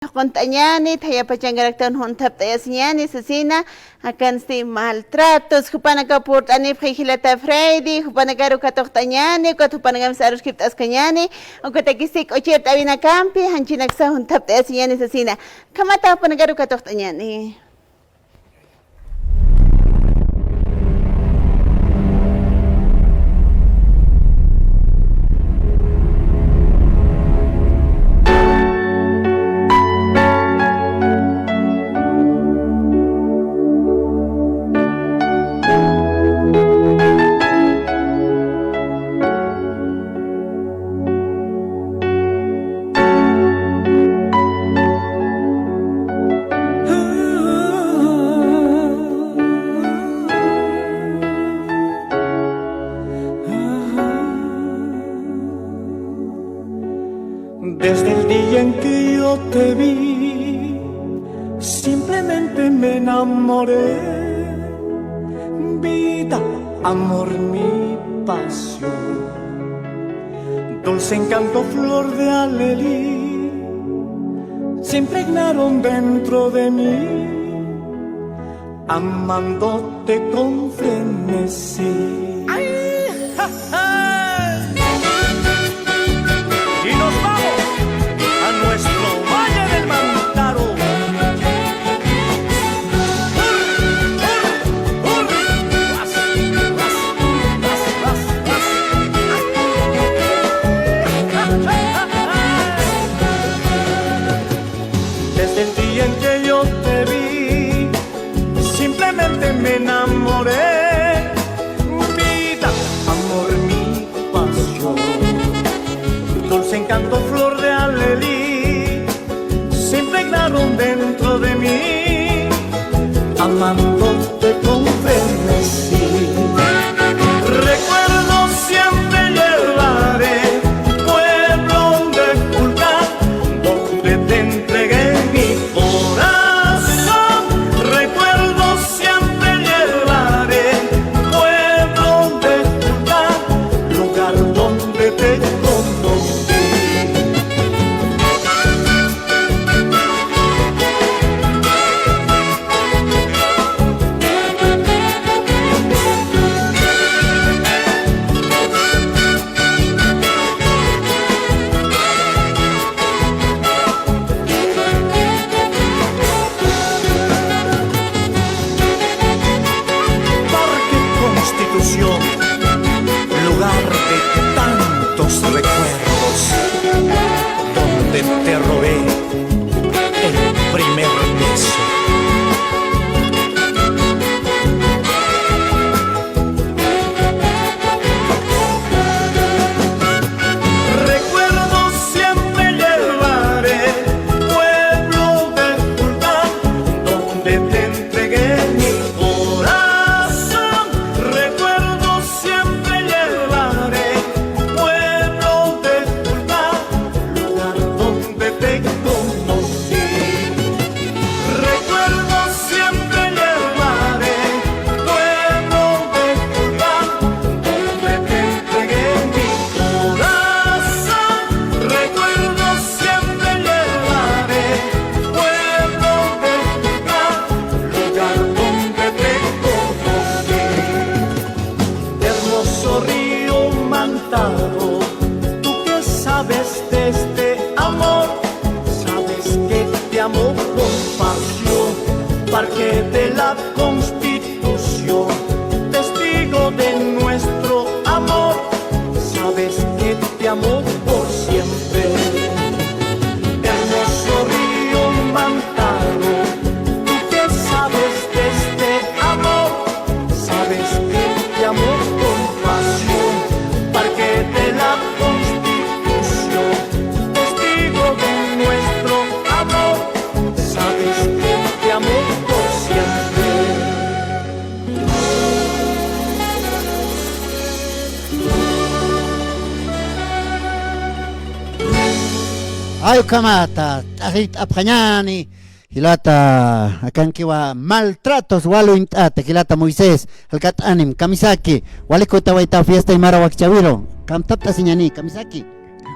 Contañani, taya pachangaraktan juntap tayasiñani, sasina, akan si maltratos, hupanaka portani frigilata Freddy, hupanaka rukatoktañani, hupanaka saros kiptascañani, okotakisik ochirt avina campi, hanchinaksa juntap tayasiñani, sasina, kamata hupanaka rukatoktañani. Desde el día en que yo te vi, simplemente me enamoré. Vida, amor, mi pasión, dulce encanto, flor de alelí, se impregnaron dentro de mí, amándote con frenesí. ¡Ay! ¡Ja, ja! Y nos vamos a nuestro Valle del Mantaro. Desde el día en que yo te vi, simplemente me enamoré. Vida, amor, mi pasión, dulce encanto, flor de alelí, se impregnaron dentro de mí, amándote con frenesí. Recuerdo siempre llevaré, pueblo de Culcán, donde te entregué mi corazón. Recuerdo siempre llevaré, pueblo de Culcán, lugar donde te conocí. Lugar de tantos recuerdos, donde te robé el primer beso. Recuerdo siempre llevaré, pueblo de Culcán, donde te entregué mi corazón. Recuerdo siempre llevaré, pueblo de Culcán, lugar donde te conocí. Recuerdo siempre llevaré, pueblo de Culcán, donde te entregué mi corazón. Recuerdo siempre llevaré, pueblo de Culcán, lugar donde te conocí. Hermoso río Mantaro, tú que sabes de este amor, sabes que te amo con pasión. Parque de la Constitución, testigo de nuestro amor, sabes que te amo por siempre. Hermoso río Mantaro, tú que sabes de este amor, sabes que te amo con pasión. Parque de la Constitución, testigo de nuestro amor, sabes que te amo por siempre. Ayo kamata, tahit apkañani, hilata, akan kiwa maltratos walu intate, hilata Moisés, alkat anim, kamisaki, waliko tawaita fiesta y marawak chaviro, kam tapta siñani, kamisaki.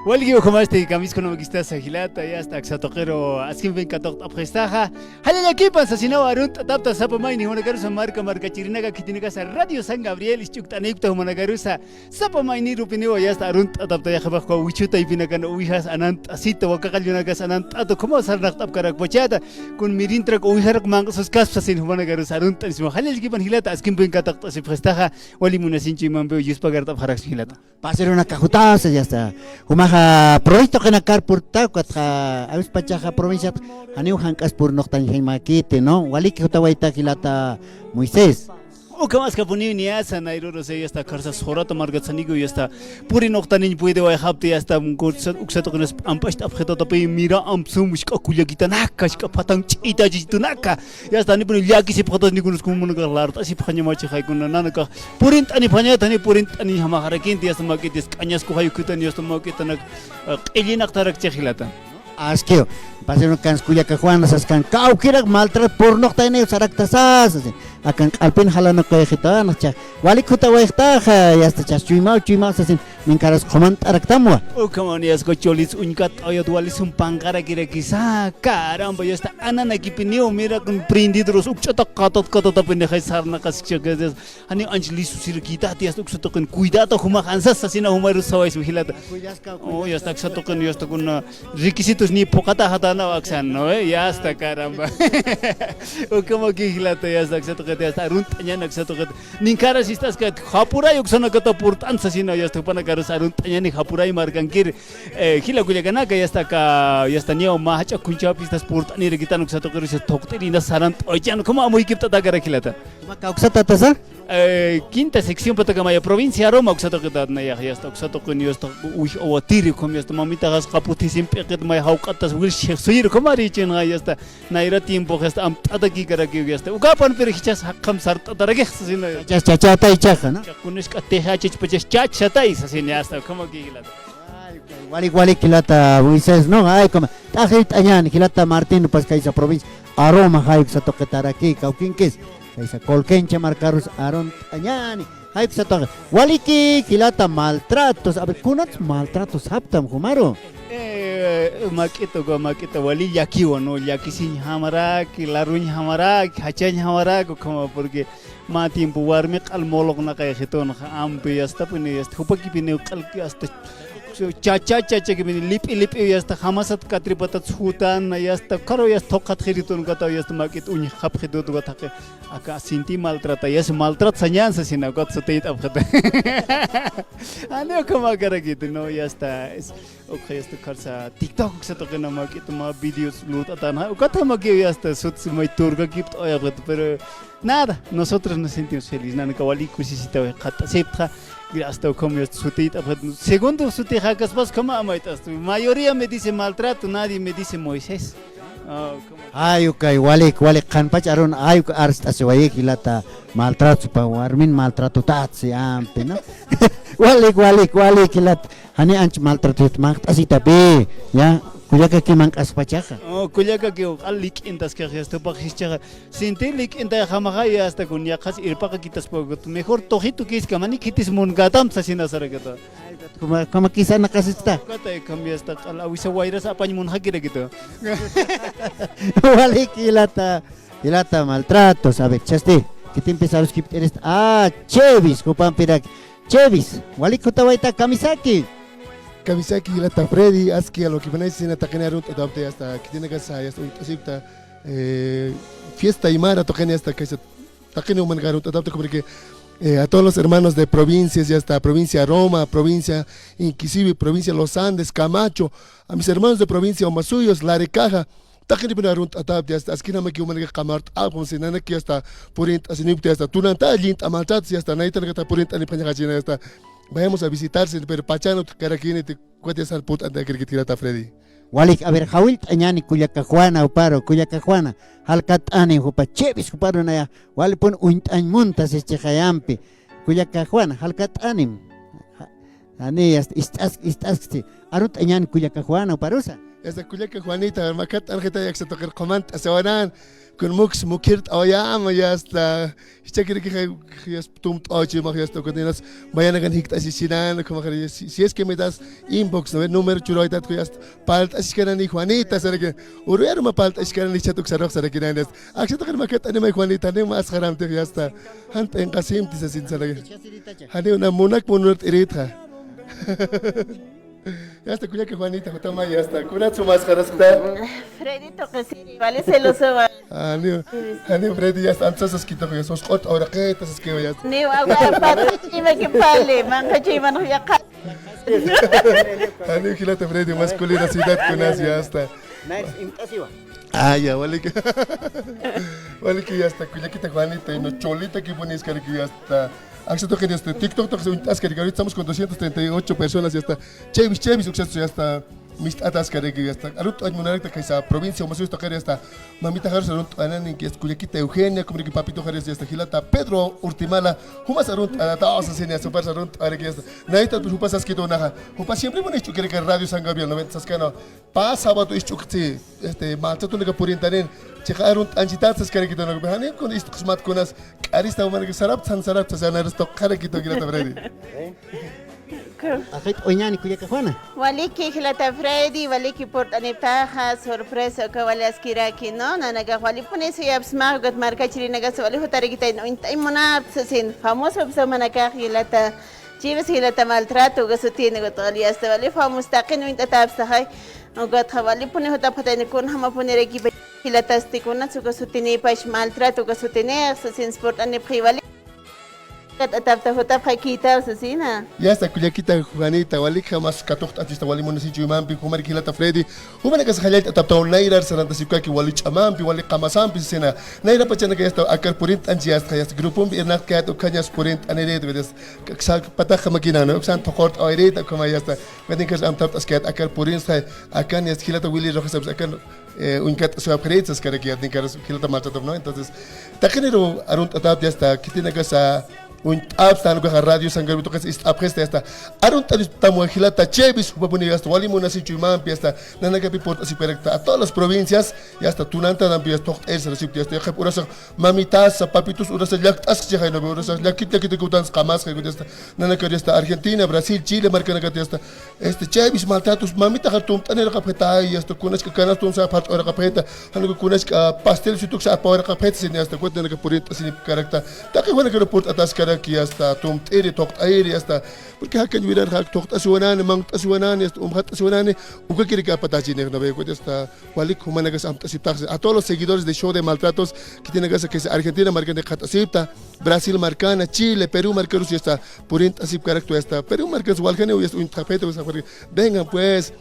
Walgi como este camisco no me quistas agilata ya hasta xatoquero askin ven katok apgestaja. Halala kipan sasino arunt adapta sapa mai ni honagarusa marca chirinaga kitinaga sa Radio San Gabriel ischukta nekta honagarusa sapa mai ni rupineo ya hasta arunt adapta ya khabak ko wichuta ipinakan uihas anant asita wakakalyunagas anant ato como sarnaq apkarak bochata kun mirintrak uiharak mangsos kas sasin honagarusa arunt ismo halala kipan hilata askin ven katok apgestaja wali munasinchi mambe yuspagar apharak hilata. Pasar una cajutaza ya está. Humaja proyecto que nakar por tacuatja a veces pachaja provincia aniu hankas por noctan himakite no wali que utawaita kilata Moisés. O kamas kapuni ni asa nairoro se ya está karsa sorata margatsanigo ya está puri noctanin puede wa habte ya está uksato con ampast abgeto tapi mira amsum mushka kulya kita nakash ka patang chita jitu naka ya está ni pun liaki se photos ni kunus kumun garlar ta si phanya machi khai kun nanaka purint ani phanya thani purint ani hama harakin ya sama ke dis kanyas ko hayu kutan ya sama ke tanak elinak tarak chehilata Askeo pasar una canscuya que Juan saskan kau kira maltrat por noctan ne sarakta sas akan alpin halana ko khita nacha wali kuta wa khta ya está chuima sasin min karas khomant araktamwa. O como ni es cocholis unkat ayat walis un pangara kira kisa caramba ya está anana kipinio mira con prendidos ukchata katot pende khai sarna kascha gazes hani anjli susir kita ti astuk soto con cuidado huma khansas sasina humaru sawais hilata o ya está soto con ya está con requisitos ni pokata hatana aksan no ya está caramba o como que hilata ya está soto que ya está runtanya nak soto que nin karas estas que khapura yuksana kata purtan sasina ya está pana arun tanyani hapurai margankir hila kulegana ka ya está niyo mahacha kuncha pistas purtani regitan uksato kerus tokteri na sarant oyan como amoy kipta tagara khilata Makausata tasa quinta sección Patagamaya provincia Roma uksato kedat na ya está uksato kun yo está uy awatiri como ya está mamita gas kaputi simpeket may haukatas wil sheikh suir como richen ya está naira tiempo ya está am tadaki karaki ya está ukapan per hichas hakam sarta darage sino chacha ichaja no kunis ka teha chichpach chacha sino ya está como que hilata wali kilata Moisés no ay como tajit añan kilata Martín pas kaisa provincia aroma hay sa toquetaraki kaukinkis kaisa kolkencha marcarus aron añani hay sa toque wali kilata maltratos a ver kunat maltratos haptam humaro makito wali yakiwo no yakisin hamara kilaruñ hamara hachany hamara como porque ma tiempo warme qalmolog na kay khiton ampe hasta pune hasta hupaki pine qalki hasta chacha que lip ya está hamasat katripata chutan ya está karo ya tokat khiriton gata ya está makit uñ khap khidot gata aka sinti maltrata ya maltrat sanyansa sina got state abkhata ane como karagit no ya está okay está karsa tiktok se to kana makit ma videos lut atana gata maki ya está sut mai turga gibt oya pero nada nosotros nos sentimos felices nana kawali kusisita khata septra hasta como sutit segundo sutit hakas pas como amaitas mayoría me dice maltrato nadie me dice Moisés ay okay wali kan pacharon ay arst aswaye kilata maltrato pa warmin maltrato tatsi ampe no wali kilat hani anch maltrato makt asita be ya kuyaka que mankas pachaja kuyaka que alik intas que esto pa hischa sintelik inta hamaga ya hasta con ya khas irpaqa kitas pogot mejor tojito que es kamani kitis mun gatam sasina saragata como quizá nakasista kata cambia hasta ala wisa wairas apañ mun hakira gitu wali kilata maltrato sabe chaste que te empezaron skip eres chevis kupampirak chevis wali kutawaita kamisaki Kamisaki lata Freddy aski a lo que van a decir en Takenia Runt adapte hasta que tiene que ser hasta un acepta fiesta y mara Takenia hasta que se Takenia un mangarunt adapte porque a todos los hermanos de provincias ya hasta provincia Roma, provincia inclusive provincia Los Andes, Camacho, a mis hermanos de provincia Omasuyos, La Recaja Takenia pina runt adapte hasta esquina me que un manga camart algo sin nada que hasta purint asinipte hasta tunanta lint amaltat si hasta naita que está purint ani paña gachina hasta vayamos a visitarse, pero pachano caraquine te cuentes al puta de que tirata Freddy. Walik a ver hawil añani Cuyacajuana o paro Cuyacajuana halkat ani hupa chevis huparo na ya wali pun uintan muntas chayampi Cuyacajuana halkat anim ani istas arut añani Cuyacajuana o parusa Esta culiaca Juanita, macat arjeta ya que se toca el comando, se van con mux mukirt oyama ya está. Este quiere que ya tumt oye más ya está con ellas. Vayan a ganar hictas y sinan como que si es que me das inbox no número chulo ya está palta así que ni Juanita será que uruero me palta así que ni chatuk sarok será que nada. Acá toca el macat anima Juanita ni más haram te ya está. Hanta en Qasim te se sin será que. Hani una munak munurt irita. Ya está, cuya que Juanita, toma, ya está. Cura su máscara, está. Freddy toca sí, vale celoso. Ani, Freddy, ya está. Antes es que te sos hot, ahora que te es que ya está. Ni agua, para chima que pale, manca chima no ya ca. Ani, gilate Freddy, masculina, ciudad con ya está. Ah, ya, vale que. Vale que ya está. Cuya que te Juanita, y no cholita que pones que ya está. Acceso que este TikTok, ahorita estamos con 238 personas, ya está. Chevis, ya está. Mis atascare que ya está. Arut hay una recta que esa provincia, más esto que ya está. Mamita Harris, arut anan que es Cuyaquita Eugenia, como que papito Harris ya está. Gilata Pedro Urtimala, humas arut a todos así ya super arut ahora que ya está. Naita tu hupas que donaja. Hupas siempre me hecho que radio San Gabriel 90 sascano. Pasa sábado hecho que este malta tu que por internet. Checa arut anjitat sascare que donaja. Hani con esto smat con as arista umar que sarap sana resto care que to gilata Freddy. Akit oñani kuya que Juana. Waliki hilata Freddy, waliki por aniptaja, sorpresa que vale askira aquí, ¿no? Nanaga wali pone se absma got marca chirinaga se wali hotarigita no intaimona sin famoso manaka hilata Chivas hilata maltrato que se tiene got ali hasta vale famoso taqin no intatabsta hay got wali pone hotapata con hama poner aquí hilata stikuna su que se tiene pas maltrato que se tiene sin sport anipri Atapta hota pakita asesina. Ya está Cuyaquita Juanita, wali jamás katokt artista wali municipio Mampi, Humar Kilata Freddy. Humana que se jalait atapta Naira Saranta Sikaki wali Chamampi, wali Kamasampi sena. Naira pachana que ya está akar purint anjias ya está grupo birnak que tu cañas purint aneret vedes. Pataka makina no, san tokort oiret como ya está. Vedin que am tapt askat akar purint sai akan ya Kilata Willy Rojas akan unkat su upgrades es que ya tinkas Kilata maltatov no. Entonces, takenero arunt atap ya está, que tiene que sa un abstan con radio sangar to que apresta esta arun tamo gilata chevis upapuni hasta wali municipio Mampi hasta nana que piport así perfecta a todas las provincias y hasta tunanta dan pies tocht es recibir hasta que por eso mamitas papitos uras lakt as que hay no uras lakita que te cutan camas que hasta nana que hasta Argentina Brasil Chile marca que hasta este chevis maltratos mamita hatum tanera capeta y hasta kunas que canas tun sa part ora capeta hanu que kunas pastel si tu sa power capeta sin hasta cuenta que por así carácter ta que bueno que report atas que hasta tomt eri tokt airi hasta porque hakan virar hak tokt asuanan mang asuanan hasta hat asuanan uka quiere que apatachi ne no veo hasta walik humana que a todos los seguidores de show de maltratos que tienen que Argentina marcan de Catasipta Brasil marcana Chile Perú marcan y hasta purint así carácter hasta Perú marcan walgane y hasta un tapete vengan pues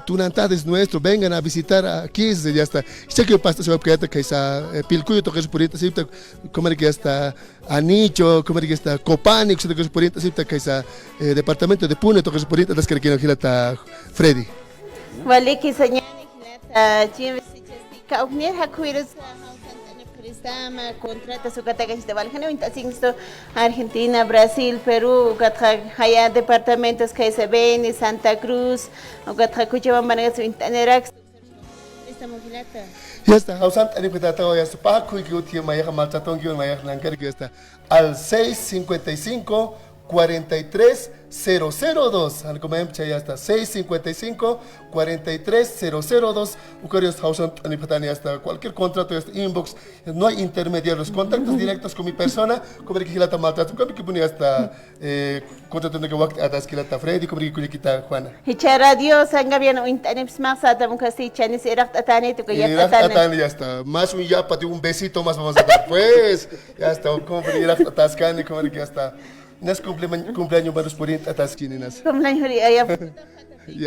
Tunantad es nuestro, vengan a visitar aquí, ya está. Sé que pasa se va a quedar que esa pilcuyo toque su purita sipta, como que está Anicho, como que está Copani, que toque su purita sipta que esa departamento de Pune toque su purita, das que no gilata Freddy. Vale que señala gilata Chivas ka uknir hakuiras Prestama, contrata su categoría de Valjano, Intasinsto, Argentina, Brasil, Perú, Haya departamentos que se ven, Santa Cruz, Gatha Cuchabambanagas, Interax, estamos gilata. Ya está, Hausant, Anipetata, ya está, Paco y Guti, Maya Malchatón, Maya Nanker, que está al 655 43 002 al comemcha ya está 655 43 002 Ucarios Hausan Anipatani hasta cualquier contrato este inbox no hay intermediarios contactos directos con mi persona como que gilata maltrato como que ponía hasta contrato que wakti atas gilata Freddy como que kulikita Juana Hicha radio sangabiano internet smax ata casi chanis erak atani to ya atani ya está más un ya para un besito más vamos a dar pues ya está como que erak atas cani como que ya está Nas cumpleaños baru sporint atas kini nas. Cumpleaños ya.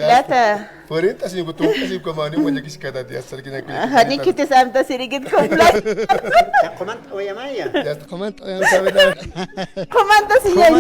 Lata. Sporint asing betul asing kemana mau jadi sekadar dia sergina kulit. Hani kita samta sedikit cumpleaños. Komant oya maya. Ya komant oya sabe. Comanda si ya.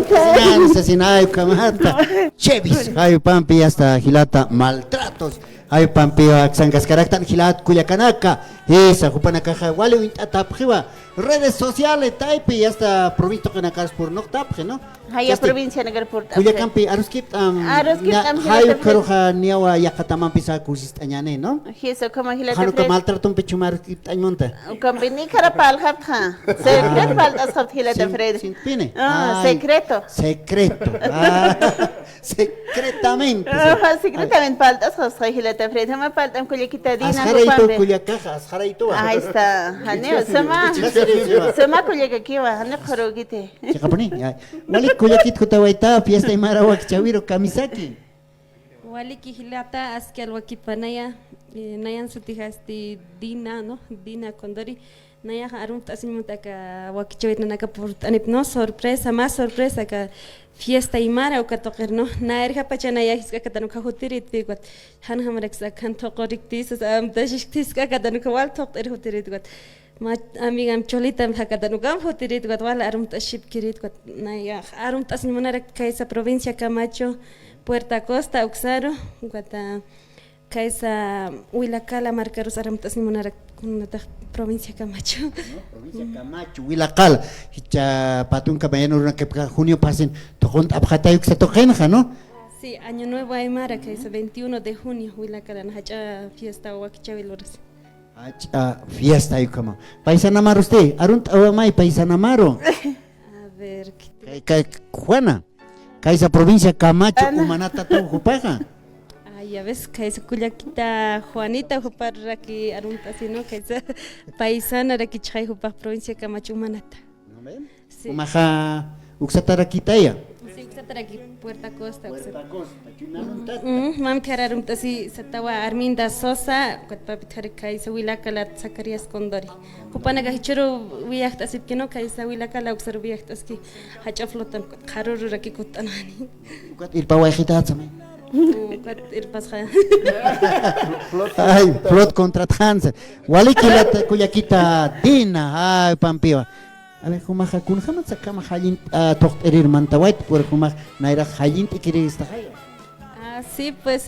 Asesinato, comanta. Chevis, hay pampi hasta gilata maltratos. Ay pampio axangas karaktan hilat kuyakanaka. Esa jupanaka wale uintatapjiwa. Redes sociales type y hasta provisto que nakas por no tapje, ¿no? Haya provincia nagar por Kuyakampi aruskip hayu karoja niawa yakataman pisa kusistañane, ¿no? Hizo como hilata Hanuka fred. maltraton pechumar monta. Combini carapal japja. Secret faltas hap hilata fred. Sin pine. Ah, Ay, secreto. Secreto. Secretamente. Secretamente faltas hap hilata fred. Hama faltam kulikita dina Asjaraito kupambe. kuyakaja, asjaraito. Ahí está. Haneo, sama kulika kiwa, hane korogite. Chikaponi. Wali kuyakit kutawaita fiesta imara wakchawiro kamisaki. Waliki hilata askel wakipanaya nayan sutihasti Dina, ¿no? Dina Condori. Naya arum tasimutaka wakichawit nanaka por anip no sorpresa, más sorpresa ka fiesta imara o katoker no. Na erja pachanaya hiska katanu kahutirit bigot. Han hamreksa kan tokoriktis am dashiktis ka katanu kawal tok erhutirit got. Ma amigam cholitam hakatanu gam hutirit got wala arum taship kirit got. Naya arum tasimuna kaisa provincia Camacho. Puerta Costa, Uxaro, Guata, Kaisa, Huilacala, Marcaros, Aramtas, Nimonara, provincia Camacho. Provincia Camacho, Huilacala, Hicha Patun Cabayano, una que junio pasen, Tojon Abjatayuk se tojenja, ¿no? Sí, Año Nuevo Aymara, Kaisa 21 de junio, Huilacala, Hacha fiesta Huaquichaviloras. Fiesta y como. Paisanamaro usted, Arunt Awamay, Paisanamaro. A ver, Juana. Kaisa provincia Camacho, Cumanata, Jupaja. ay, ya ves, Kaisa Cuyaquita, Juanita, Jupar, Raki, Arunta, sino Kaisa paisana, Raki Chay, Jupar, provincia Camacho, Manata. ¿No ven? Sí, Umaja, Uxataraquitaya. sí, Uxataraki, Puerta Costa, Puerta Costa, Chunanunta. Mam Kararumta, sí, Satawa, Arminda Sosa, Cuatpapitar, Kaisa, Huilacala, Zacarias Condori. Jupanaga, Hichuru, Viachta, Sipkino, Kaisa, Huilacala, Uxar, Viachtas, que Hachaflotan, Haruru, Raki Kutanani. Il Pawajita, también. Irpasja. Ay, flot contra Hansen. Walikila Kuyakita Dina, ay, Pampio. A ver, Jumaja, kun jamás sacamos Halin a Tochterir Mantawait, por Jumaj, Naira Halin, y quiere esta Ah, sí, pues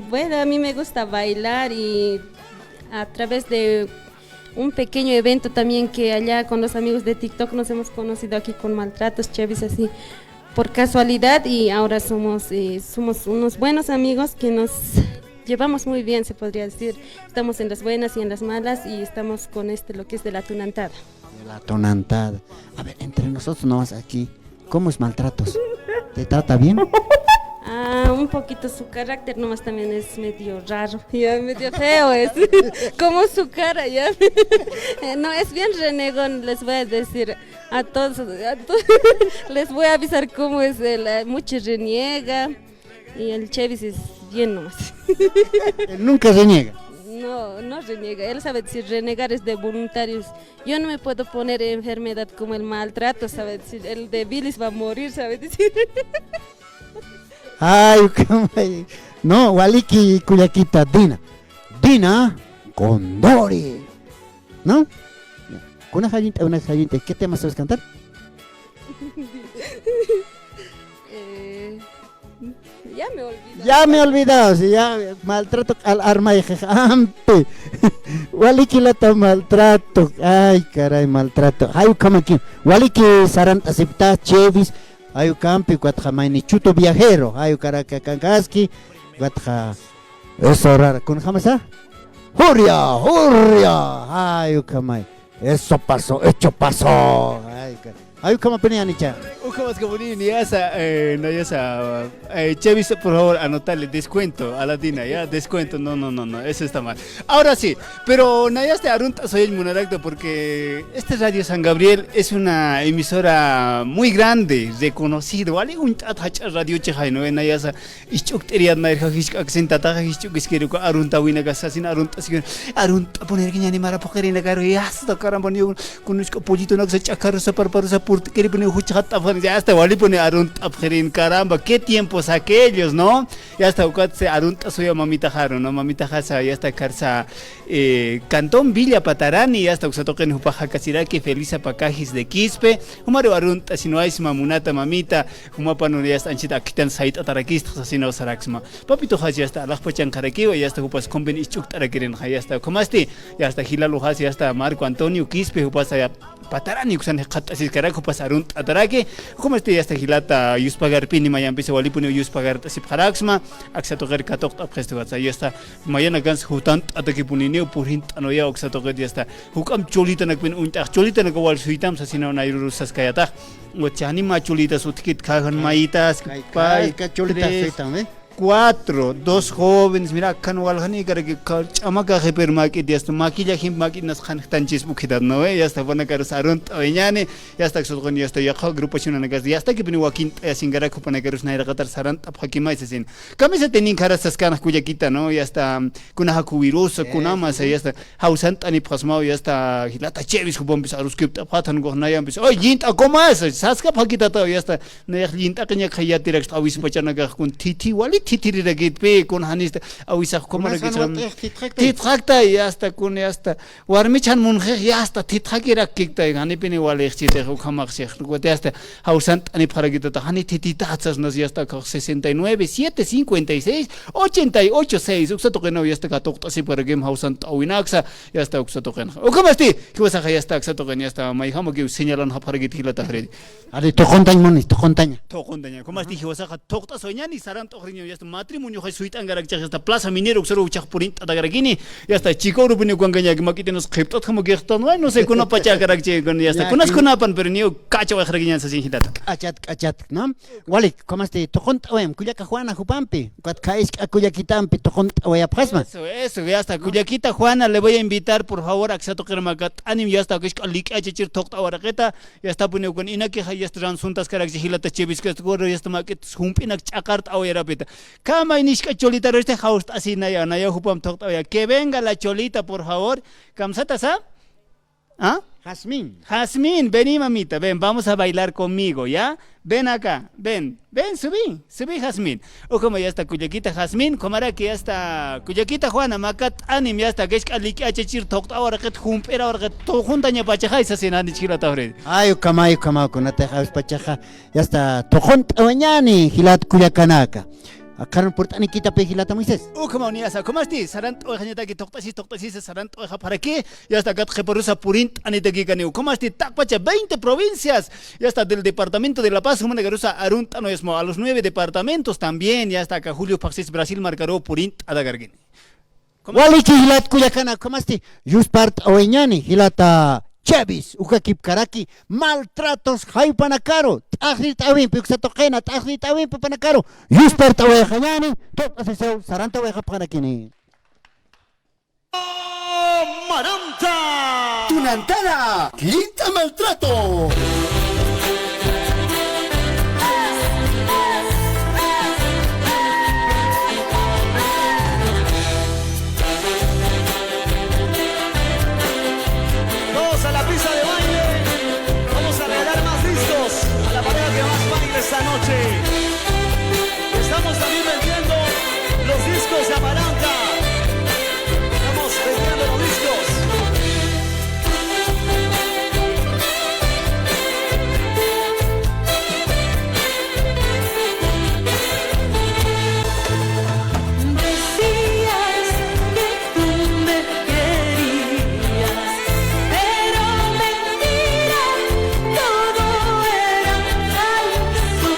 bueno, a mí me gusta bailar y a través de un pequeño evento también que allá con los amigos de TikTok nos hemos conocido aquí con Maltratos Chevis así por casualidad y ahora somos unos buenos amigos que nos llevamos muy bien, se podría decir. Estamos en las buenas y en las malas y estamos con lo que es de la tunantada. La tonantada. A ver, entre nosotros nomás aquí, ¿cómo es Maltratos? ¿Te trata bien? Ah, un poquito su carácter nomás también es medio raro, ya medio feo es, como su cara ya, no es bien renegón, les voy a decir a todos, les voy a avisar cómo es mucho reniega y el Chevis es bien nomás. Él nunca se niega. No reniega, él sabe decir renegar es de voluntarios. Yo no me puedo poner enfermedad como el maltrato, sabe decir, el de bilis va a morir, sabe decir. Ay, cómo no, Waliki Kuyakita Dina. Dina Condori. ¿No? Una jayinte, ¿qué tema sabes cantar? Ya me olvidé. Ya me he olvidado, si ya maltrato al arma de jejampe. Waliki lata maltrato. Ay, caray, maltrato. Ay, come aquí. Waliki sarant acepta Chevis. Ayu campi cuatja maini chuto viajero, ayu caraca cancaski, cuatja eso raro, ¿con jamasa? ¡Huria! Ayu camay, eso pasó, hecho pasó. Ayu cama penia nicha. Ujamas Gaboni, Niasa, Nayasa, Chevis, por favor, anotarle descuento a la Dina, ya, descuento, no, eso está mal. Ahora sí, pero Nayaste Arunta soy el Munaracto porque este Radio San Gabriel es una emisora muy grande, reconocido, ¿vale? Un radio chejaino, Nayasa, Ichukteria, Nairhajisk, Accentataja, Ichukisquero, Arunta, Winagasasin, Arunta, poner que ni animar a poker en la cara y hasta carambonio con un pollito, no se chacarro, se parparosa, purti pone hucha tapjan ya hasta wali pone arun tapjerin caramba qué tiempos aquellos no ya hasta se arun soy mamita jaro no mamita jasa ya hasta carsa Cantón Villa Patarani ya hasta usatoquen hupaja casiraki Felisa Pacajis de Quispe humaro arun sino hay mamunata mamita humapano ya hasta anchita quitan sait atarakista sino saraxma papito ya hasta las pochan caraquiva ya hasta hupas conven ichuk tarakiren ya hasta comasti ya hasta Gilalo ya hasta Marco Antonio Quispe hupas ya Patarani kusan khatas carajo pasaron atarake como este hasta Gilata Yuspagar Pini Mayan pise walipuni Yuspagar sip kharaxma aksato gar katok apkhesto gatsa yesta mayana gans hutan ataki punini purin anoya aksato gar yesta hukam cholita nakpin unta cholita nakawal suitam sasina nairu saskayata wachani ma cholita sutkit khagan maitas Pai ka cholita suitam 4, 2 jóvenes, mira, Canualhani, que chamaca jepermaki, ya está maquilla, máquinas tanchis buquitas, ¿no? Ya está buena carosaron, oñane, ya está exogon, ya está ya grupo chinagas, ya está que vino Joaquín, sin garaco para que naira gatar sarant, apakima, sin. Camisa tenin caras canas cuya quita, ¿no? Ya está kunahakuirosa, kunamas, ya está hausant ani pasmao, ya está gilata chevis, kubombis, aruskip, apatan, gohnayam, oye, yinta, ¿cómo es? Saska pakita, ya está, yinta, que ya kayati, awis pachanaga, con titi, wali. Titiri de gitpe con hanista awisa como la titracta y hasta con hasta warmichan munje y hasta titragira kikta hani pini wale chite khamak sheikh gote hasta hausant ani paragita hani tititatsas nos ya hasta 69 756 88 6 uksato que no ya hasta katokta si para game hausant awinaxa ya hasta uksato que o como esti que vas a ya hasta uksato que ya hasta mai hamo que señalan ha paragit hilata fredi ali to kontaña como esti que vas a tokta soñani saran tohriño ya hasta matrimonio hay suite angarak ya hasta plaza minero usaro uchak purin atagaragini ya hasta chico rubini guanganya que makite nos cripto como que esto no sé kuna pacha garak che con ya hasta kunas kunapan pero ni cacho wa kharagiñan sa sin hitata achat no wali como este to kontawem kuyaka Juana Jupampi kat kais kuyakitampi to kontawaya pasma eso ya hasta kuyakita Juana le voy a invitar por favor aksato kermakat anim ya hasta que lik achir tokta waraqeta ya hasta pune con inaki ya hasta ransuntas karak hilata chebis que goro ya hasta maket humpinak chakart awera peta Kama inishka cholita este house así naya hupam tokta que venga la cholita por favor kamsata sa ¿ah? Jazmín, vení mamita, ven, vamos a bailar conmigo, ¿ya? Ven acá, ven, subí Jazmín. O como ya está Cuyaquita Jazmín, como era que ya está Cuyaquita Juana, makat anim, ya está, que es que achechir tokta ahora que jumpera ahora que to juntaña pachaja y se hacen chila tafred. Ay, kamay con la teja pachaja, ya está, to juntañani, gilat Cuyacanaka. Akaron portani kita pe hilata Moisés. Como ni asa, ¿cómo estás? Sarant o gente que toktasis sarant o para qué? Ya está gat jeporusa purint anite gigani. ¿Cómo estás? Takpacha 20 provincias. Ya está del departamento de La Paz, como negarusa Arunta no es a los 9 departamentos también. Ya está acá Julio Paxis Brasil marcaró purint adagargin. Wali ki hilat Cuyacana, ¿cómo estás? Yuspart oeñani hilata Chavis, ukakip karaki, maltratos hay panacaro, tajrit awin, pixatoquena, tajrit awin, panacaro, yuspert awejayani, tot aseseu, saranta aweja panakini. Maranta, Tunantana, quita maltrato. Esta noche estamos también vendiendo los discos de Amaranta. Estamos vendiendo los discos. Decías que tú me querías, pero mentira, todo era falso.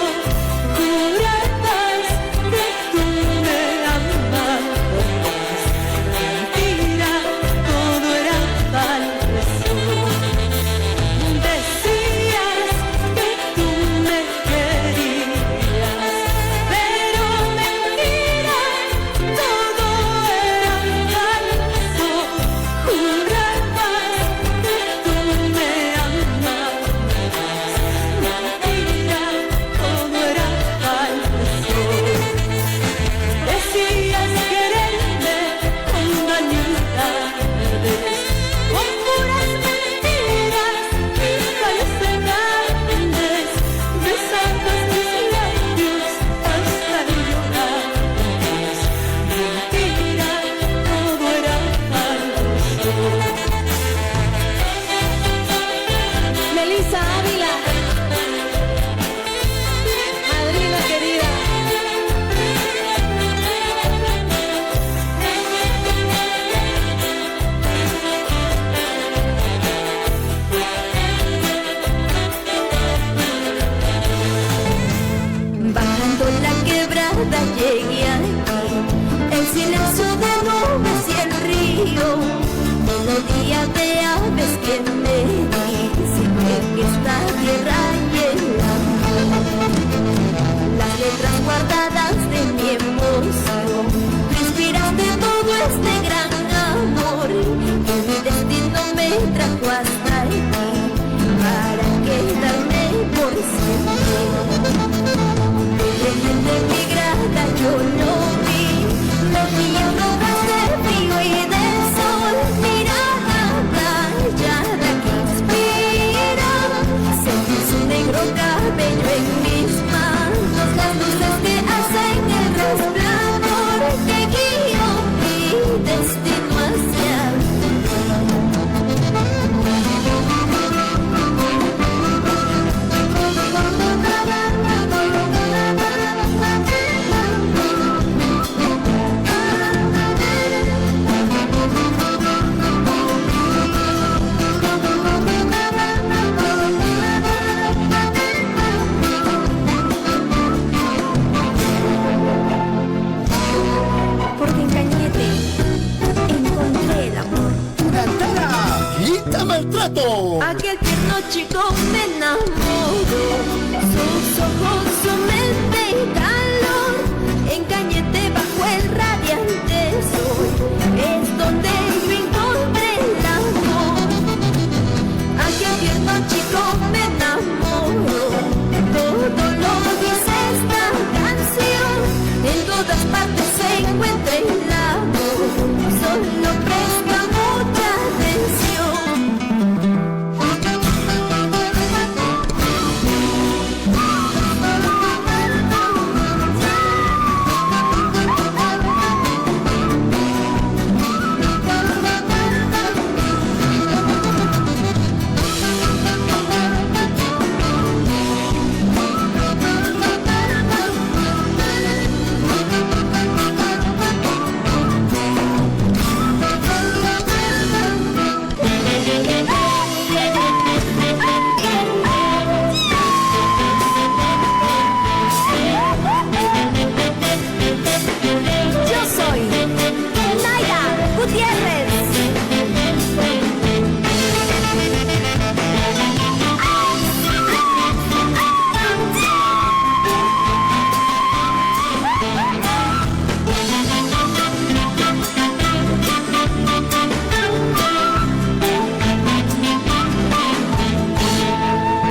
sabes que me dice que esta tierra y el amor, las letras guardadas de mi emoción, tú inspiraste todo este gran amor, que mi destino me trajo hasta aquí para quedarme por siempre. De mi grada yo lo vi, rodas de frío y de sol, mirada rayada que inspira, sentí su negro cabello en mis manos, las luces que hacen el resplandor que guió mi destino hacia porque en Cañete encontré el amor. ¡Quita maltrato! Aquel tierno chico me enamoró, sus ojos, su mente y calor, en Cañete bajo el radiante sol, es donde yo encontré el amor. Aquel tierno chico me enamoró, todo lo dice esta canción, en todas partes se encuentra el amor, solo presta mucha atención. Yo soy Naira Gutiérrez.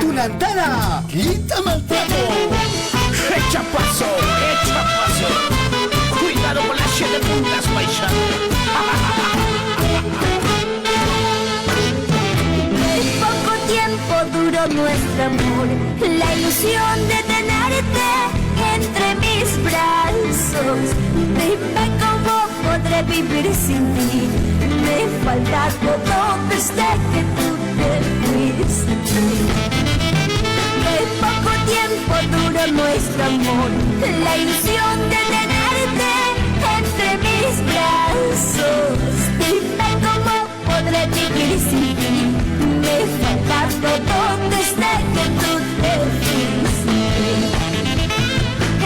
¡Tunantana! ¡Quita maltrato! Echa paso, echa paso. Cuidado con las 7 puntas, paisano. Poco tiempo duró nuestro amor, la ilusión de tenerte entre mis brazos. Dime cómo podré vivir sin ti, me falta todo desde que tú te fuiste. Poco tiempo duró nuestro amor, la ilusión de tenerte entre mis brazos. Dime cómo podré vivir sin ti, me falta todo desde que tú te fuiste.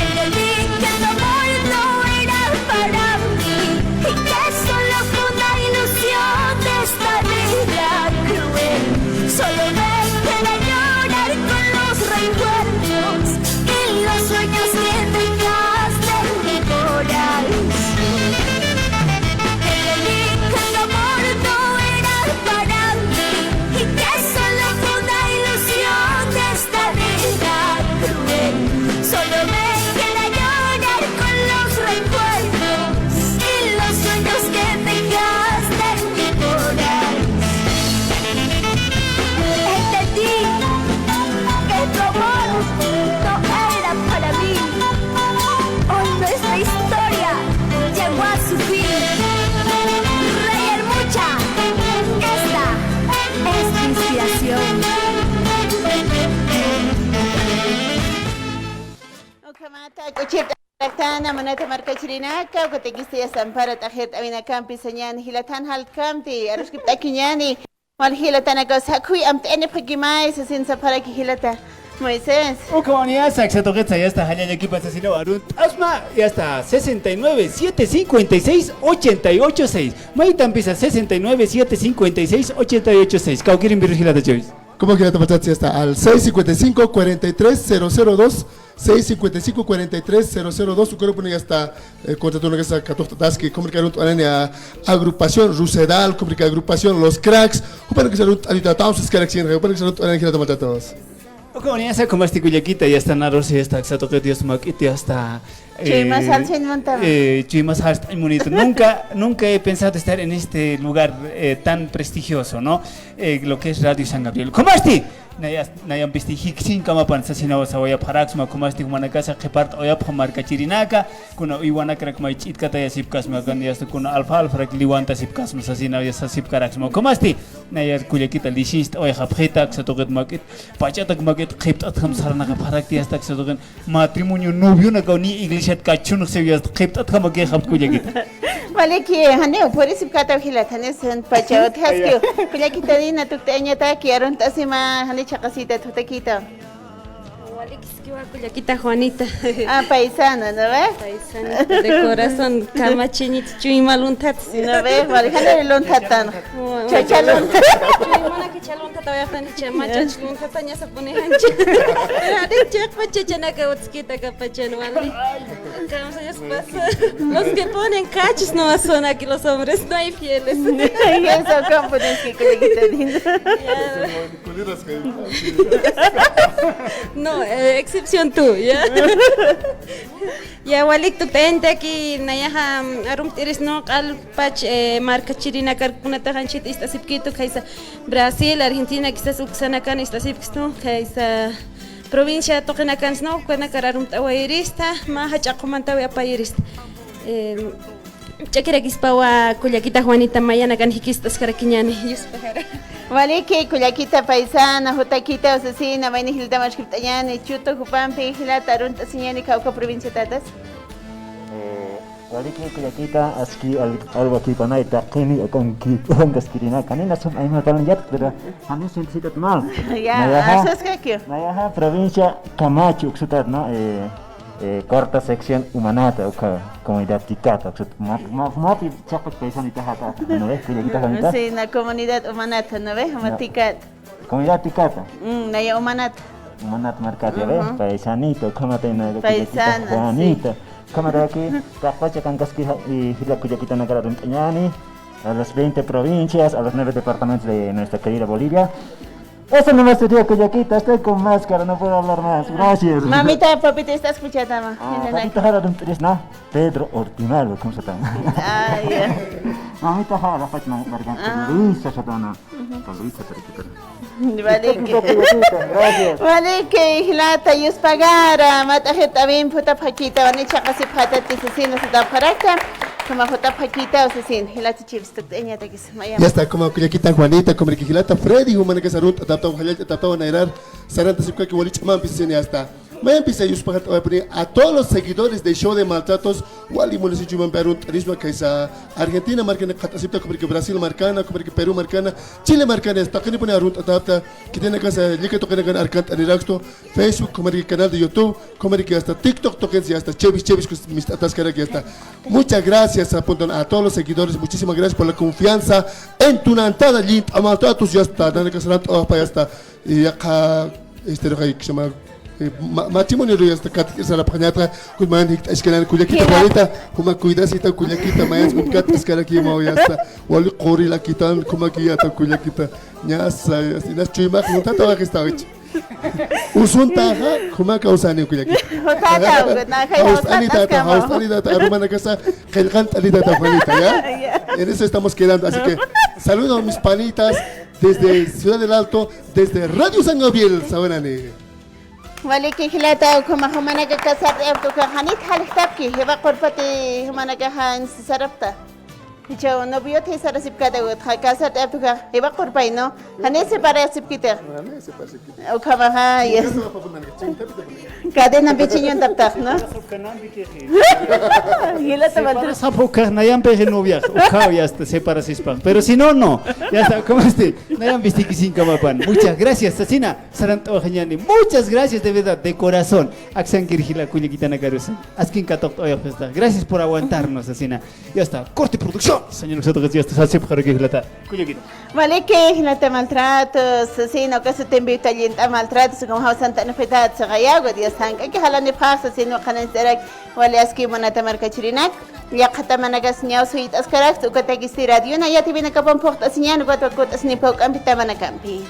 Entendí que tu amor no era para mí y que solo fue una ilusión de esta vida cruel. Solo me queda llorar con los recuerdos y los sueños que dejaste en mi corazón. Entendí que tu amor no era para mí y que solo fue una ilusión de esta vida cruel. Solo me queda llorar con los recuerdos y los sueños que dejaste en mi corazón. Entendí que tu amor no era para mí. Hoy nuestra historia llegó a su fin. Reír mucha, esta es mi inspiración. Okamata, kuchita, Tana, Manata Marcachirinaca, Cotequistia Sampara, Tajet, Avina Campi, Sanyan, Hilatan Halkamti, Aruskip Takinyani, while Hilatanaka Sakui, Amtene Pagimai, Sasin Saparaki Hilata. Moisés. Ucrania, Saxatoqueta, ya está, Jalal equipo asesino Arun. Asma, ya está, 69 756 886. Maitan pisa 69 756 886. Cauquirin Virgila de Joyce. ¿Cómo que la tapachati está? Al 655-43-002, 655-43-002, su cuerpo ya está, contrató una casa que comunicaron a agrupación Rusedal, comunica agrupación Los Cracks, para que se ahorita estamos escalaxiendo, para que se ahorita todos. Ucrania, esa como este Cuyaquita, ya está Naros, ya está Xatoqueta, ya está. Chuimas Halsen Montama. Chuimas Halsen Monito. Nunca he pensado estar en este lugar tan prestigioso, ¿no? Lo que es Radio San Gabriel. ¿Cómo estás? Nayam pisti hiksin kama pan sasina wasawaya paraxma como esti humana casa que part oya phamar kachirinaka kuna iwana krak mai chit kata ya sipkas ma gan yasta kuna alfa alfa liwanta sipkas ma sasina ya sip karaxma como esti nayar kulekita lishist oya khapkhita ksatoget maket pachatak maket khipt atham sarna ka parak yasta ksatogen matrimonio novio na kauni iglishat kachun se yasta khipt atham ke khapt kulekita Vale que haneo por eso kata khila thane sen pachao thaskio kulekita dina tukteña ta quiero tasima hane chacasita tutequita. Cuyaquita Juanita. Ah, paisana, ¿no ves? Paisanita de corazón, camachinit, chuimaluntat. ¿No ves? Vale, jale luntatan. Chachaluntat. Chuimana que chaluntat todavía están hechas machas, luntat ya se pone ancha. Ada chek pachachana que otskita capachano, ¿vale? Los que ponen cachos no son aquí los hombres, no hay fieles. Y eso, ¿cómo pones que kulekita No, excepción tú, ¿ya? Ya walik tu tente aquí nayaha arum tiris no alpach marca chirina karkuna tahanchit istasipkitu kaisa Brasil, Argentina quizás uksana kan istasipkistu kaisa provincia toqena kan no kana kararum tawairista ma hachaqumanta wa pairista Chakira kispawa Cuyaquita Juanita Mayana kan hikistas karakiñani yuspajara Vale que kulakita paisana, jotaquita asesina, vaina hilda mashkiptañani, chuto jupampi, hilata arunta siñani cauca provincia tatas. Wali que Cuyaquita aski algo aquí panay taqini con gaskirina kanina sum ay matalan yat pero hanin sensitat mal. Ya, eso es que Nayaha provincia Camacho uksutat no corta sección humanata o comunidad ticata mati chapak paisanita hata no ves Cuyaquita Juanita. Sí, la comunidad humanata, ¿no ves? Maticat. Comunidad ticata. Naya humanata. Humanat marcat ya ves paisanito kamata na Paisana, Juanita. Kamata aquí tapacha kan gaski hila Cuyaquita negara runtañani a las 20 provincias, a los 9 departamentos de nuestra querida Bolivia. Eso no me sería Cuyaquita, estoy con máscara, no puedo hablar más. Gracias. Mamita, papita, ¿está escuchando, ma? Mamita jara dun tres na Pedro Ortinalo, ¿cómo se llama? Ah, ya. Mamita jara fachna garganta Luisa Chatana. Luisa Periquita. Vale que hilata yus pagara, matajeta bien puta paquita, van echa casi pata tisesina se da parata. Como jota paquita o sesin, hilata chips tuteña te que se maya. Ya está, como Cuyaquita Juanita, como que hilata Freddy, humana que sarut, adaptado a nairar, saranta se que boliche man piscina ya está. Me empieza a todos los seguidores del show de maltratos, Wally Molesi Chuman Perú, Tarisma Kaisa, Argentina marcana, Catasipta, como que Brasil marcana, como que Perú marcana, Chile marcana, está que pone a Runt adapta, que tiene casa, Liga toca en Arcant Aniracto, Facebook, como que canal de YouTube, como que hasta TikTok toquen ya hasta Chevis, mis atascaras que está. Muchas gracias a todos los seguidores, muchísimas gracias por la confianza en tu nantada, Lint, a maltratos ya está, Dana Casaran, ya está, y acá, este que se llama. Matrimonio ya está kat sala pañata con man hik escalan Cuyaquita Juanita como cuidasita Cuyaquita mayas con kat escala aquí mau ya está wali qori la quitan como aquí ya está Cuyaquita nyasa nas chuima no tata que está hecho usun taja como causani Cuyaquita hausanita arumana casa kelgan talita Juanita ya en eso estamos quedando así que saludos a mis panitas desde Ciudad del Alto desde Radio San Gabriel sabanane Vale que hilata como humana que casar de auto que hanit hal tapki heba qorfati humana que han sarapta Picha novio te sara sipkata gut casa te apika iba kurpai no hanese para sipkita o kama ha yes cadena pequeño en taptak no gila te Para sapoca nayan peje novia o ya está separa sispa pero si no no ya está como nayan vistiki sin kamapan muchas gracias Sasina saranto geniani muchas gracias de verdad de corazón aksan kirgila kuya kita nagarusan askin katok oya festa gracias por aguantarnos Sasina ya está corte producción señor nosotros ya está se para que hilata kuya kita vale que hilata maltratos si no que se te invita a maltratos como hausan tan fetat se gayago dios tan que halani pasa si no kanan serak wala aski monata marca chirinak ya kata managas nyau suit askarak tu kata gisi radio na ya tibina kapam pokta sinyan buat wakut asni pok ampita manakampi